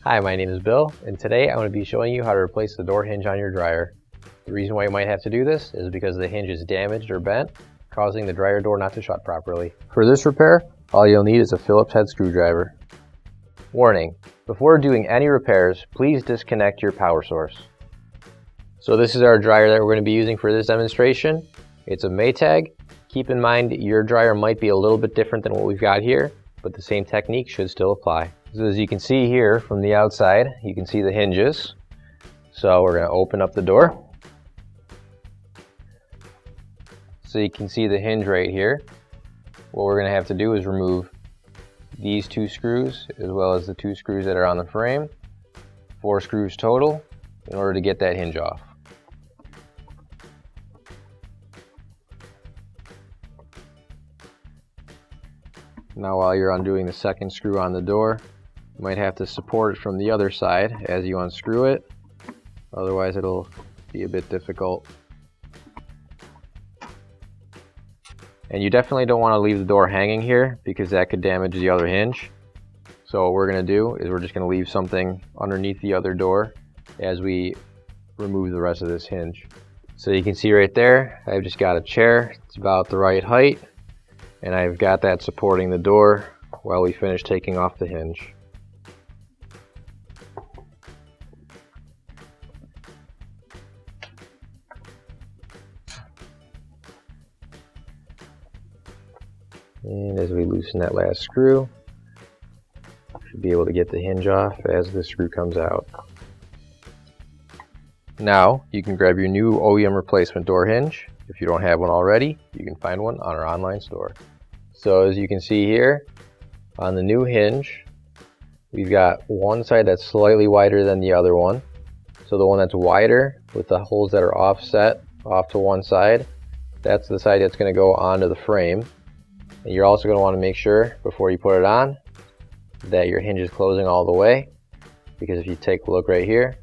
Hi, my name is Bill, and today I'm going to be showing you how to replace the door hinge on your dryer. The reason why you might have to do this is because the hinge is damaged or bent, causing the dryer door not to shut properly. For this repair, all you'll need is a Phillips head screwdriver. Warning: before doing any repairs, please disconnect your power source. So this is our dryer that we're going to be using for this demonstration. It's a Maytag. Keep in mind your dryer might be a little bit different than what we've got here, but the same technique should still apply. So as you can see here from the outside, you can see the hinges. So we're going to open up the door. So you can see the hinge right here. What we're going to have to do is remove these 2 screws as well as the 2 screws that are on the frame. 4 screws total in order to get that hinge off. Now while you're undoing the second screw on the door, you might have to support it from the other side as you unscrew it, otherwise it'll be a bit difficult. And you definitely don't want to leave the door hanging here because that could damage the other hinge. So what we're going to do is we're just going to leave something underneath the other door as we remove the rest of this hinge. So you can see right there, I've just got a chair. It's about the right height, and I've got that supporting the door while we finish taking off the hinge. And as we loosen that last screw, we should be able to get the hinge off as the screw comes out. Now you can grab your new OEM replacement door hinge. If you don't have one already, you can find one on our online store. So as you can see here, on the new hinge, we've got one side that's slightly wider than the other one. So the one that's wider with the holes that are offset off to one side, that's the side that's going to go onto the frame. And you're also going to want to make sure before you put it on that your hinge is closing all the way, because if you take a look right here,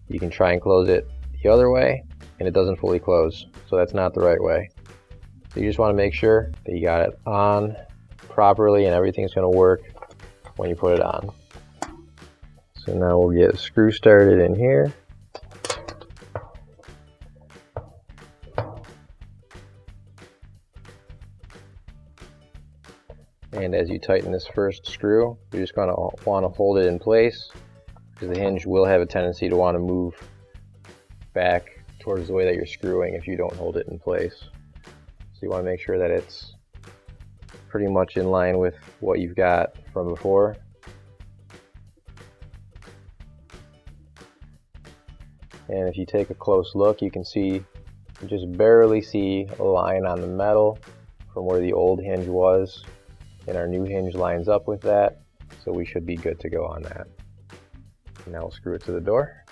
you can try and close it the other way and it doesn't fully close, so that's not the right way. So you just want to make sure that you got it on properly and everything's going to work when you put it on. So now we'll get a screw started in here. And as you tighten this first screw, you're just going to want to hold it in place because the hinge will have a tendency to want to move back towards the way that you're screwing if you don't hold it in place. So you want to make sure that it's pretty much in line with what you've got from before. And if you take a close look, you can see, you just barely see a line on the metal from where the old hinge was. And our new hinge lines up with that, so we should be good to go on that. Now we'll screw it to the door.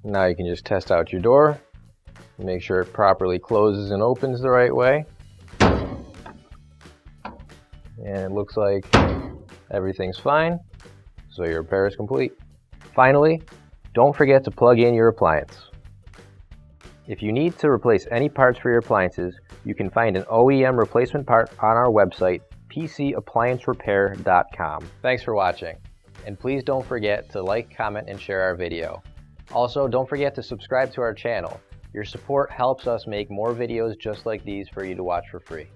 Now you can just test out your door, make sure it properly closes and opens the right way. And it looks like everything's fine, so your repair is complete. Finally, don't forget to plug in your appliance. If you need to replace any parts for your appliances, you can find an OEM replacement part on our website, PCApplianceRepair.com. Thanks for watching, and please don't forget to like, comment, and share our video. Also, don't forget to subscribe to our channel. Your support helps us make more videos just like these for you to watch for free.